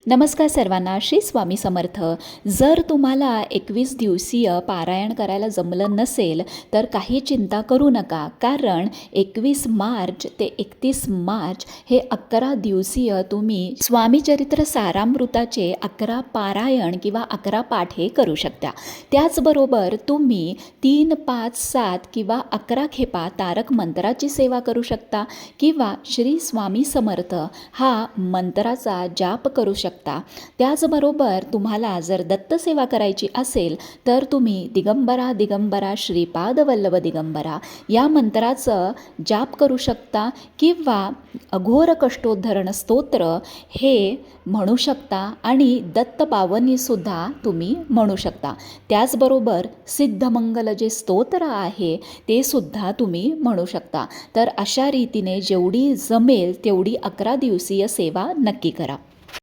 नमस्कार सर्वांना, श्री स्वामी समर्थ. जर तुम्हाला 21 दिवसीय पारायण करायला जमलं नसेल तर काही चिंता करू नका, कारण 21 मार्च ते 31 मार्च हे 11 दिवसीय तुम्ही स्वामीचरित्र सारामृताचे 11 पारायण किंवा 11 पाठ हे करू शकता. त्याचबरोबर तुम्ही 3, 5, 7 किंवा 11 खेपा तारक मंत्राची सेवा करू शकता किंवा श्री स्वामी समर्थ हा मंत्राचा जाप करू शकता. त्याचबरोबर तुम्हाला जर दत्तसेवा करायची असेल तर तुम्ही दिगंबरा दिगंबरा श्रीपाद वल्लभ दिगंबरा या मंत्राचं जाप करू शकता किंवा अघोर कष्टोद्धरण स्तोत्र हे म्हणू शकता आणि दत्त पावनीसुद्धा तुम्ही म्हणू शकता. त्याचबरोबर सिद्धमंगल जे स्तोत्र आहे ते सुद्धा तुम्ही म्हणू शकता. तर अशा रीतीने जेवढी जमेल तेवढी 11 दिवसीय सेवा नक्की करा.